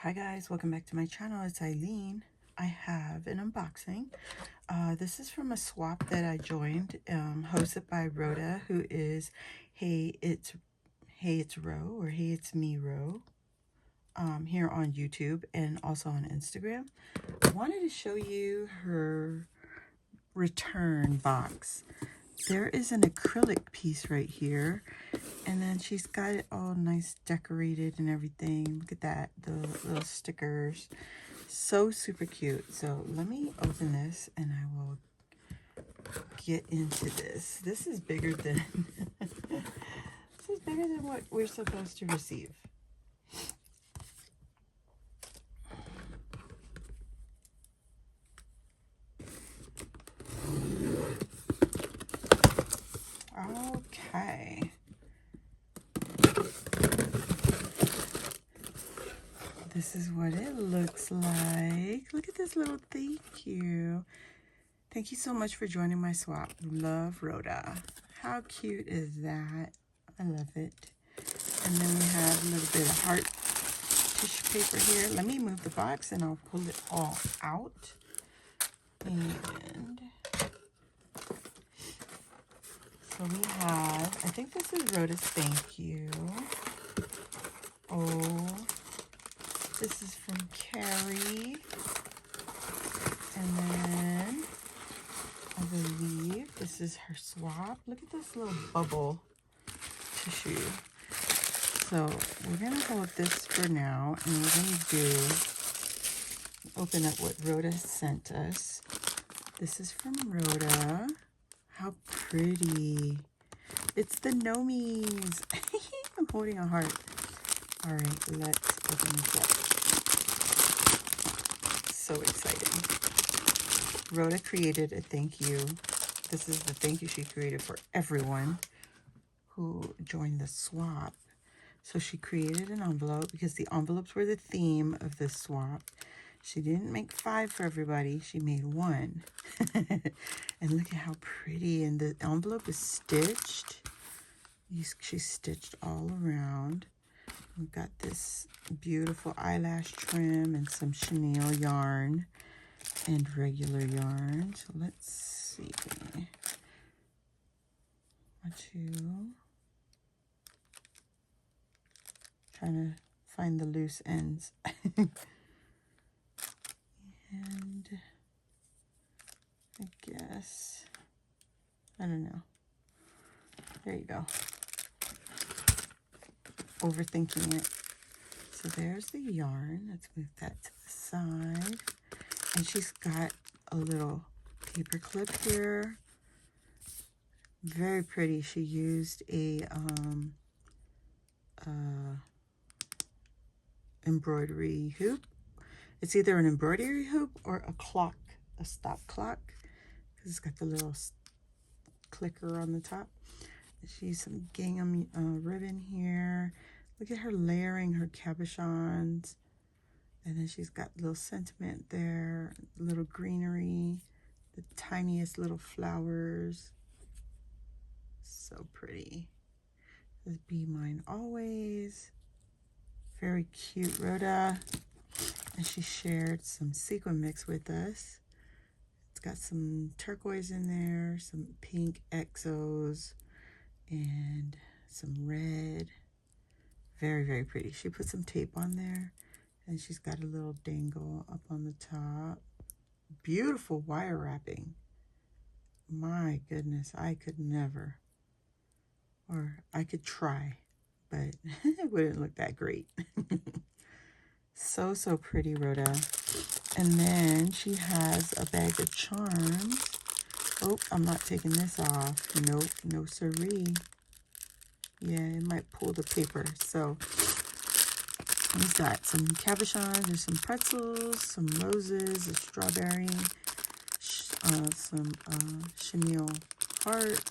Hi guys, welcome back to my channel. It's Eileen. I have an unboxing. This is from a swap that I joined, hosted by Rhoda, who is Hey It's Ro, or Hey It's Me Ro, here on YouTube and also on Instagram. I wanted to show you her return box. There is an acrylic piece right here, and then she's got it all nice decorated and everything. Look at that, the little stickers. So super cute. So let me open this and I will get into this. This is bigger than this is bigger than what we're supposed to receive. Okay. This is what it looks like. Look at this little thank you. Thank you so much for joining my swap. Love, Rhoda. How cute is that? I love it. And then we have a little bit of heart tissue paper here. Let me move the box and I'll pull it all out. And so we have, I think this is Rhoda's thank you. Oh, this is from Carrie. And then I believe this is her swap. Look at this little bubble tissue. So we're gonna hold this for now, and we're gonna open up what Rhoda sent us. This is from Rhoda. How pretty. It's the Nomies. I'm holding a heart. All right, let's open this up. So exciting. Rhoda created a thank you. This is the thank you she created for everyone who joined the swap. So she created an envelope because the envelopes were the theme of this swap. She didn't make 5 for everybody. She made 1. And look at how pretty. And the envelope is stitched. She's stitched all around. We've got this beautiful eyelash trim and some chenille yarn and regular yarn. So let's see. 1, 2. Trying to find the loose ends. And I guess, I don't know. There you go. Overthinking it. So there's the yarn. Let's move that to the side. And she's got a little paper clip here. Very pretty. She used a embroidery hoop. It's either an embroidery hoop or a clock, a stop clock, because it's got the little clicker on the top. She used some gingham ribbon here. Look at her layering her cabochons. And then she's got little sentiment there, little greenery, the tiniest little flowers. So pretty. This Be Mine Always. Very cute, Rhoda. And she shared some sequin mix with us. It's got some turquoise in there, some pink exos, and some red. Very, very pretty. She put some tape on there, and she's got a little dangle up on the top. Beautiful wire wrapping. My goodness, I could never. Or I could try, but it wouldn't look that great. So, so pretty, Rhoda. And then she has a bag of charms. Oh, I'm not taking this off. Nope, no siree. Yeah, it might pull the paper. So we've got some cabochons, there's some pretzels, some roses, a strawberry, some chenille heart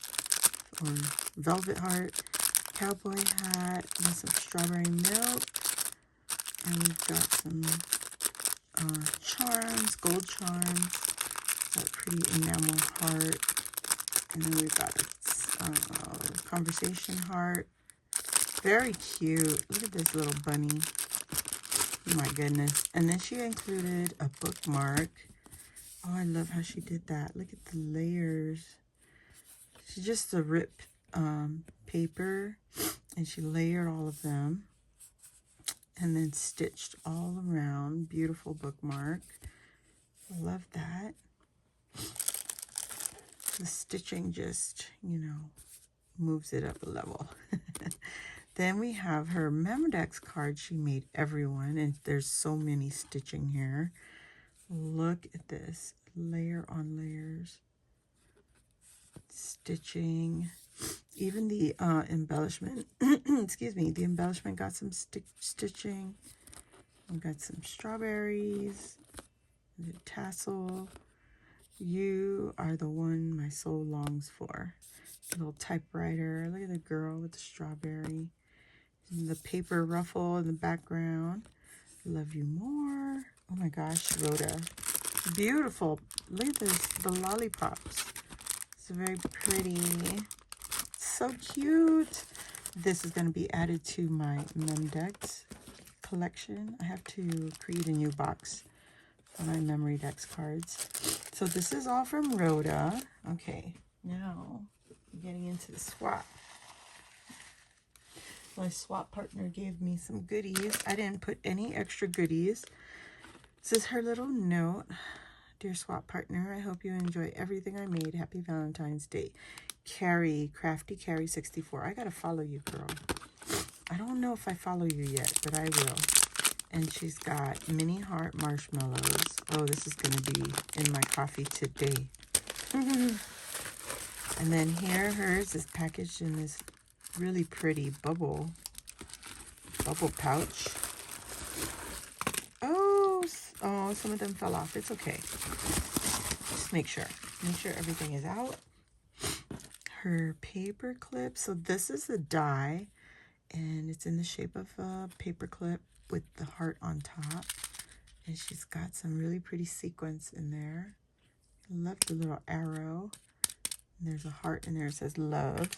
or velvet heart, cowboy hat, and some strawberry milk. And we've got some charms, gold charms, that pretty enamel heart. And then we've got a conversation heart. Very cute. Look at this little bunny. My goodness. And then she included a bookmark. Oh, I love how she did that. Look at the layers. She just ripped paper and she layered all of them and then stitched all around. Beautiful bookmark. I love that. The stitching just, you know, moves it up a level. Then we have her Memodex card she made everyone, and there's so many stitching here. Look at this, layer on layers, stitching. Even the embellishment, excuse me, the embellishment got some stitching. We got some strawberries, the tassel. You are the one my soul longs for. A little typewriter. Look at the girl with the strawberry. And the paper ruffle in the background. Love you more. Oh my gosh, Rhoda. Beautiful. Look at this, the lollipops. It's very pretty. So cute. This is going to be added to my Memodex collection. I have to create a new box for my Memory Dex cards. So this is all from Rhoda. Okay, now getting into the swap. My swap partner gave me some goodies. I didn't put any extra goodies. This is her little note. Dear swap partner, I hope you enjoy everything I made. Happy Valentine's Day. Carrie, Crafty Carrie 64. I gotta follow you, girl. I don't know if I follow you yet, but I will. And she's got mini heart marshmallows. Oh, this is gonna be in my coffee today. And then here, hers is packaged in this really pretty bubble pouch. Oh, some of them fell off. It's okay. Just make sure everything is out. Her paper clip. So this is a die, and it's in the shape of a paper clip with the heart on top. And she's got some really pretty sequins in there. I love the little arrow. And there's a heart in there. It says love.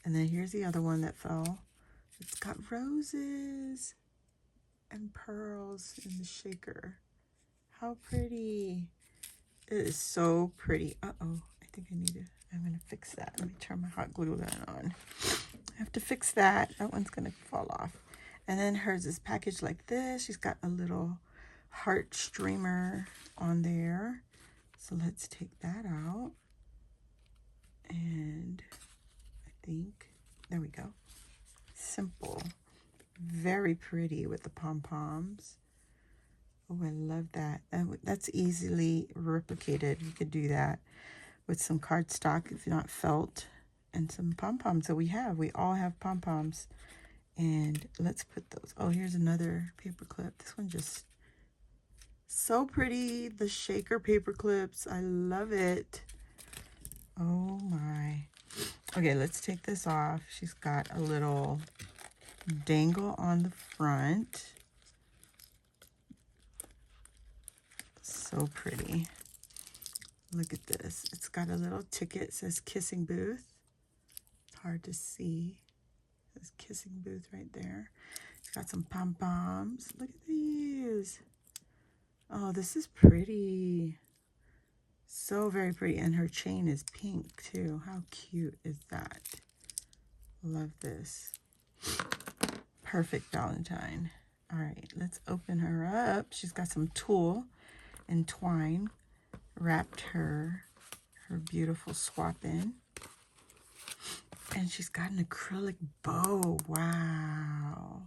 And then here's the other one that fell. It's got roses and pearls in the shaker. How pretty. It is so pretty. Uh-oh, I think I'm going to fix that. Let me turn my hot glue gun on. I have to fix that. That one's going to fall off. And then hers is packaged like this. She's got a little heart streamer on there. So let's take that out. And I think, there we go. Simple. Very pretty with the pom-poms. Oh, I love that. That's easily replicated. You could do that with some cardstock, if not felt, and some pom-poms that we have. We all have pom-poms. And let's put those. Oh, here's another paper clip. This one just so pretty. The shaker paper clips. I love it. Oh my. Okay, let's take this off. She's got a little dangle on the front. So pretty. Look at this. It's got a little ticket. It says kissing booth. Hard to see. It says kissing booth right there. It's got some pom-poms. Look at these. Oh, this is pretty. So very pretty. And her chain is pink too. How cute is that? Love this. Perfect Valentine. All right, let's open her up. She's got some tulle and twine wrapped her beautiful swap in. And she's got an acrylic bow. Wow.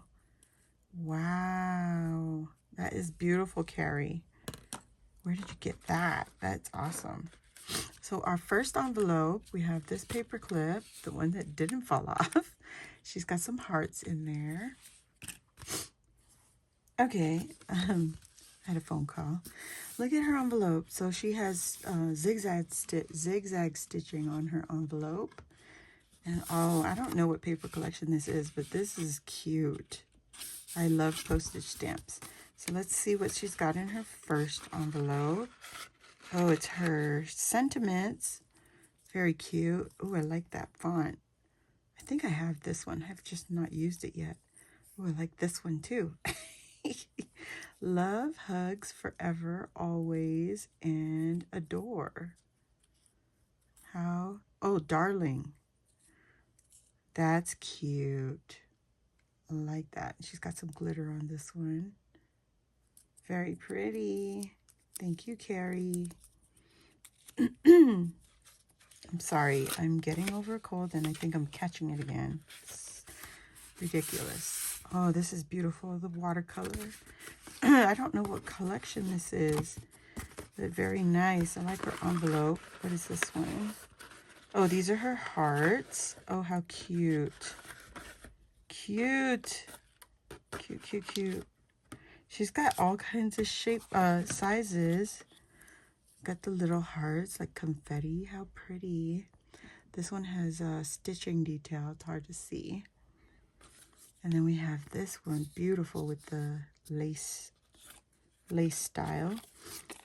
Wow. That is beautiful, Carrie. Where did you get that? That's awesome. So our first envelope, we have this paper clip, the one that didn't fall off. She's got some hearts in there. Okay, I had a phone call. Look at her envelope. So she has zigzag stitching on her envelope. And oh, I don't know what paper collection this is, but this is cute. I love postage stamps. So let's see what she's got in her first envelope. Oh, it's her sentiments. Very cute. Oh, I like that font. I think I have this one. I've just not used it yet. Oh, I like this one too. Love, hugs, forever, always, and adore. How? Oh, darling. That's cute. I like that. She's got some glitter on this one. Very pretty. Thank you, Carrie. I'm sorry. I'm getting over a cold and I think I'm catching it again. It's ridiculous. Oh, this is beautiful. The watercolor. I don't know what collection this is, but very nice. I like her envelope. What is this one? Oh, these are her hearts. Oh, how cute. Cute. Cute, cute, cute. She's got all kinds of sizes. Got the little hearts like confetti. How pretty. This one has stitching detail. It's hard to see. And then we have this one, beautiful with the lace style.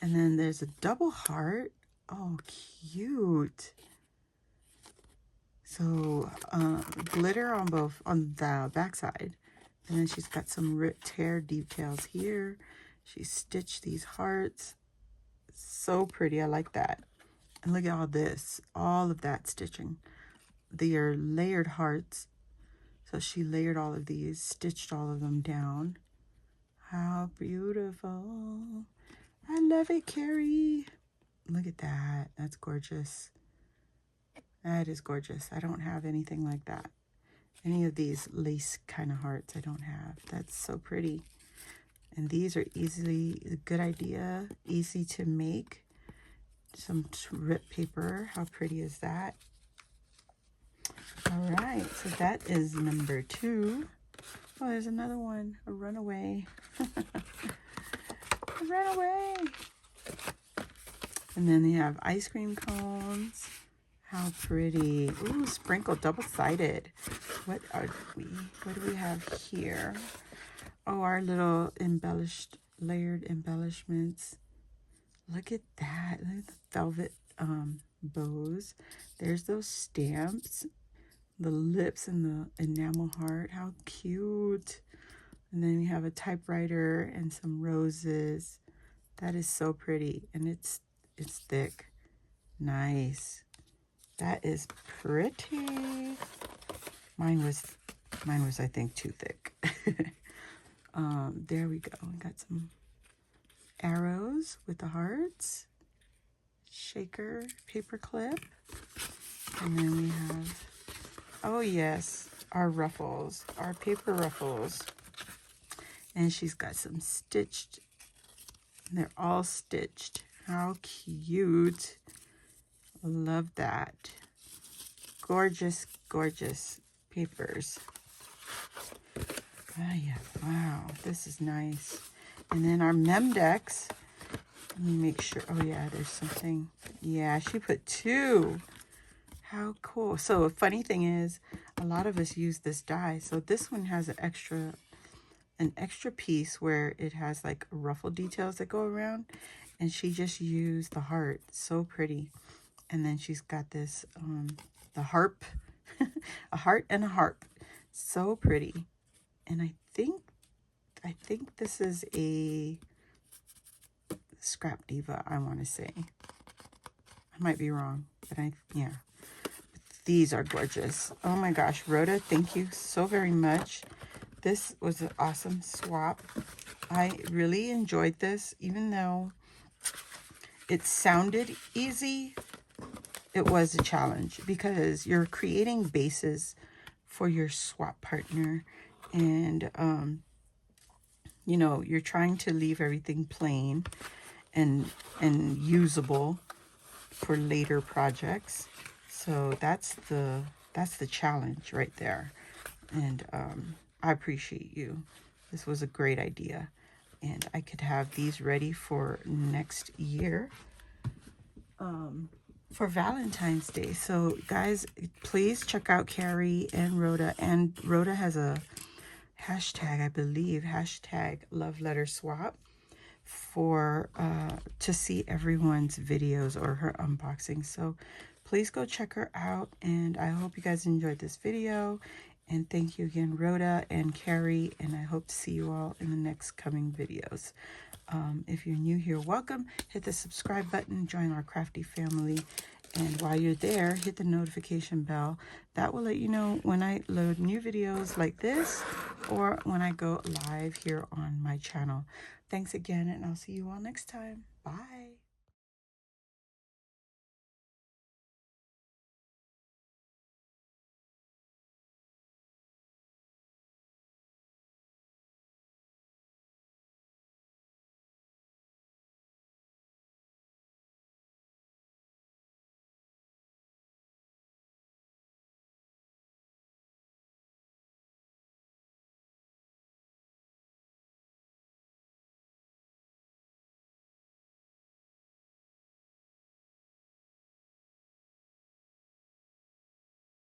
And then there's a double heart. Oh, cute. So glitter on the backside. And then she's got some tear details here. She stitched these hearts. So pretty. I like that. And look at all this. All of that stitching. They are layered hearts. So she layered all of these, stitched all of them down. How beautiful. I love it, Carrie. Look at that. That's gorgeous. That is gorgeous. I don't have anything like that. Any of these lace kind of hearts I don't have. That's so pretty. And these are easily, a good idea, easy to make. Some rip paper. How pretty is that? All right, so that is number 2. Oh, there's another one, a runaway. A runaway. And then they have ice cream cones. How pretty. Ooh, sprinkled, double-sided. What do we have here? Oh, our little layered embellishments. Look at that. Look at the velvet bows. There's those stamps. The lips and the enamel heart. How cute. And then we have a typewriter and some roses. That is so pretty. And it's thick. Nice. That is pretty. Mine was I think too thick. There we go. We got some arrows with the hearts. Shaker paper clip. And then we have, oh yes, our ruffles, our paper ruffles. And she's got some stitched, they're all stitched. How cute. Love that. Gorgeous, gorgeous papers. Oh yeah, wow, this is nice. And then our mem decks. Let me make sure. Oh yeah, there's something. Yeah, she put 2. How cool. So a funny thing is, a lot of us use this die. So this one has an extra piece where it has like ruffle details that go around. And she just used the heart. So pretty. And then she's got this, the harp. A heart and a harp. So pretty. And I think this is a Scrap Diva, I want to say. I might be wrong, but yeah. These are gorgeous. Oh my gosh, Rhoda, thank you so very much. This was an awesome swap. I really enjoyed this, even though it sounded easy. It was a challenge because you're creating bases for your swap partner, and you know, you're trying to leave everything plain and usable for later projects. So that's the challenge right there. And I appreciate you. This was a great idea, and I could have these ready for next year for Valentine's Day. So guys, please check out Carrie and Rhoda. And Rhoda has a hashtag, I believe, hashtag love letter swap for to see everyone's videos or her unboxing. So please go check her out. And I hope you guys enjoyed this video. And thank you again, Rhoda and Carrie. And I hope to see you all in the next coming videos. If you're new here, welcome. Hit the subscribe button, join our crafty family. And while you're there, hit the notification bell. That will let you know when I load new videos like this or when I go live here on my channel. Thanks again, and I'll see you all next time. Bye.